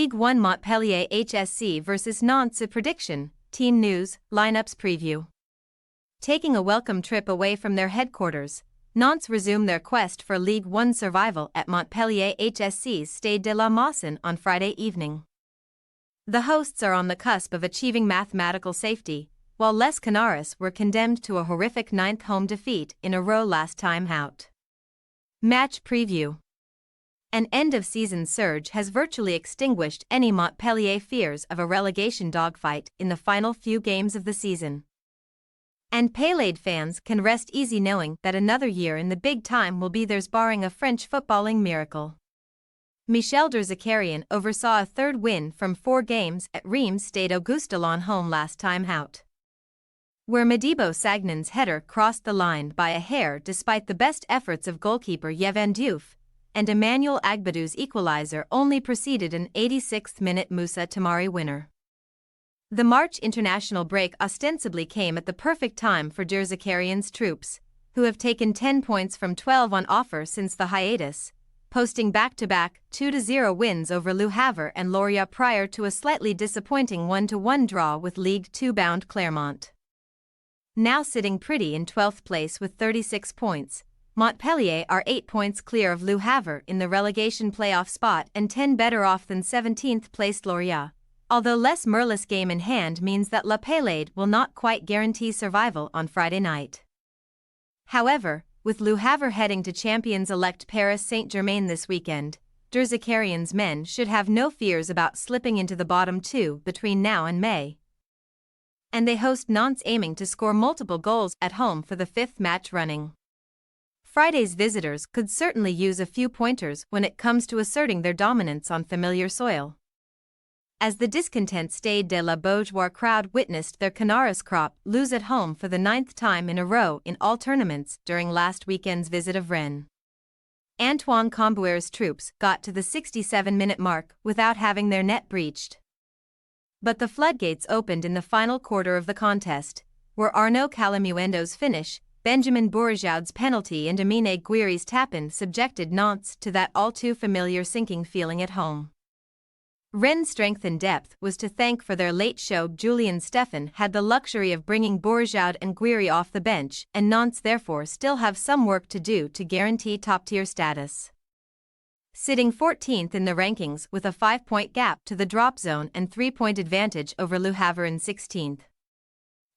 Ligue 1 Montpellier HSC vs Nantes. A prediction, team news, lineups preview. Taking a welcome trip away from their headquarters, Nantes resume their quest for Ligue 1 survival at Montpellier HSC's Stade de la Mosson on Friday evening. The hosts are on the cusp of achieving mathematical safety, while Les Canaris were condemned to a horrific 9th home defeat in a row last time out. Match preview. An end-of-season surge has virtually extinguished any Montpellier fears of a relegation dogfight in the final few games of the season. And Paylade fans can rest easy knowing that another year in the big time will be theirs barring a French footballing miracle. Michel de Zakarian oversaw a third win from 4 games at Reims Stade Augustin home last time out, where Modibo Sagnon's header crossed the line by a hair despite the best efforts of goalkeeper Yvan Diouf, and Emmanuel Agbadou's equalizer only preceded an 86th minute Moussa Tamari winner. The March international break ostensibly came at the perfect time for de Zakarian's troops, who have taken 10 points from 12 on offer since the hiatus, posting back-to-back 2-0 wins over Le Havre and Lorient prior to a slightly disappointing 1-1 draw with Ligue 2 bound Clermont. Now sitting pretty in 12th place with 36 points, Montpellier are 8 points clear of Le Havre in the relegation playoff spot and 10 better off than 17th-placed Lorient, although less Merlis game in hand means that La Paylade will not quite guarantee survival on Friday night. However, with Le Havre heading to champions-elect Paris Saint-Germain this weekend, de Zakarian's men should have no fears about slipping into the bottom 2 between now and May. And they host Nantes, aiming to score multiple goals at home for the 5th match running. Friday's visitors could certainly use a few pointers when it comes to asserting their dominance on familiar soil. As the discontent Stade de la Beaujoire crowd witnessed their Canaris crop lose at home for the 9th time in a row in all tournaments during last weekend's visit of Rennes. Antoine Kombouar's troops got to the 67-minute mark without having their net breached. But the floodgates opened in the final quarter of the contest, where Arnaud Calamuendo's finish, Benjamin Bourigeaud's penalty and Amine Gouiri's tap-in subjected Nantes to that all-too-familiar sinking feeling at home. Rennes' strength and depth was to thank for their late show. Julien Stéphan had the luxury of bringing Bourigeaud and Gouiri off the bench, and Nantes therefore still have some work to do to guarantee top-tier status. Sitting 14th in the rankings with a 5-point gap to the drop zone and 3-point advantage over Le Havre in 16th.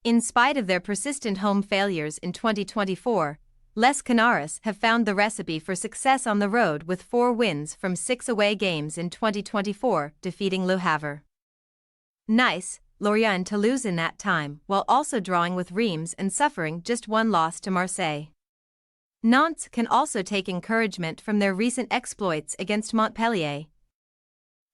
In spite of their persistent home failures in 2024, Les Canaris have found the recipe for success on the road with 4 wins from 6 away games in 2024, defeating Le Havre, Nice, Lorient and Toulouse in that time, while also drawing with Reims and suffering just 1 loss to Marseille. Nantes can also take encouragement from their recent exploits against Montpellier,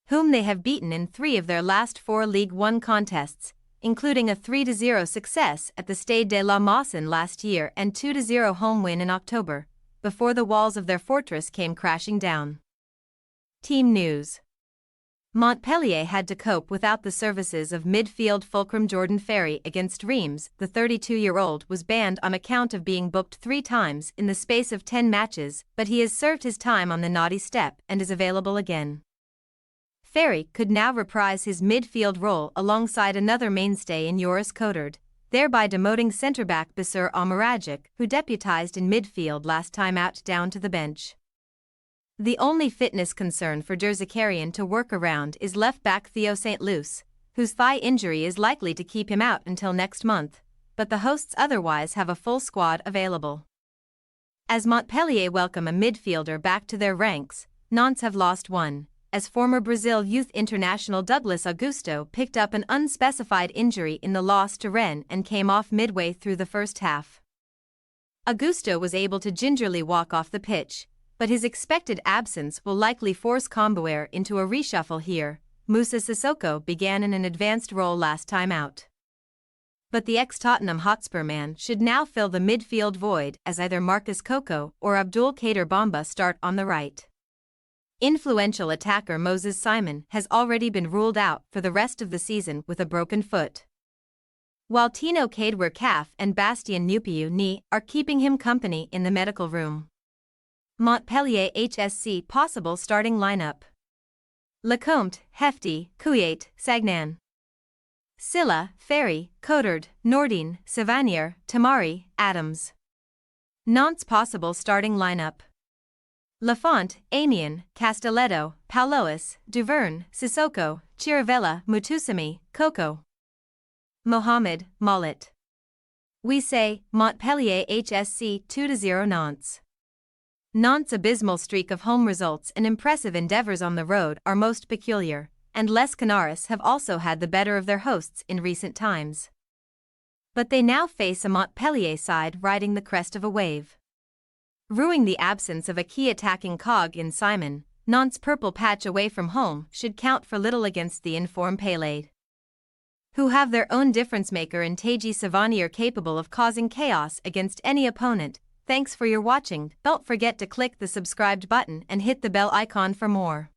whom they have beaten in 3 of their last 4 Ligue 1 contests, including a 3-0 success at the Stade de la Mosson last year and 2-0 home win in October, before the walls of their fortress came crashing down. Team news. Montpellier had to cope without the services of midfield fulcrum Jordan Ferry against Reims. The 32-year-old was banned on account of being booked 3 times in the space of 10 matches, but he has served his time on the naughty step and is available again. Ferry could now reprise his midfield role alongside another mainstay in Joris Cotard, thereby demoting centre-back Basir Amaragic, who deputized in midfield last time out, down to the bench. The only fitness concern for de Zakarian to work around is left-back Theo Saint-Luce, whose thigh injury is likely to keep him out until next month, but the hosts otherwise have a full squad available. As Montpellier welcome a midfielder back to their ranks, Nantes have lost one, as former Brazil youth international Douglas Augusto picked up an unspecified injury in the loss to Rennes and came off midway through the first half. Augusto was able to gingerly walk off the pitch, but his expected absence will likely force Kombouar into a reshuffle here. Moussa Sissoko began in an advanced role last time out, but the ex-Tottenham Hotspur man should now fill the midfield void as either Marcus Coco or Abdul Kader Bamba start on the right. Influential attacker Moses Simon has already been ruled out for the rest of the season with a broken foot, while Tino Kadewere calf and Bastien Nupiu knee are keeping him company in the medical room. Montpellier HSC possible starting lineup. Lecomte, Hefty, Couillet, Sagnan. Silla, Ferry, Cotard, Nordin, Savanier, Tamari, Adams. Nantes' possible starting lineup: Lafont, Amiens, Castelletto, Paulois, Duverne, Sissoko, Chiravella, Mutusami, Coco. Mohamed, Mollet. We say, Montpellier HSC 2-0 Nantes. Nantes' abysmal streak of home results and impressive endeavors on the road are most peculiar, and Les Canaris have also had the better of their hosts in recent times. But they now face a Montpellier side riding the crest of a wave. Ruing the absence of a key attacking cog in Simon, Nantes' purple patch away from home should count for little against the informed Paylade, who have their own difference maker in Taji Savanier capable of causing chaos against any opponent. Thanks for your watching. Don't forget to click the subscribed button and hit the bell icon for more.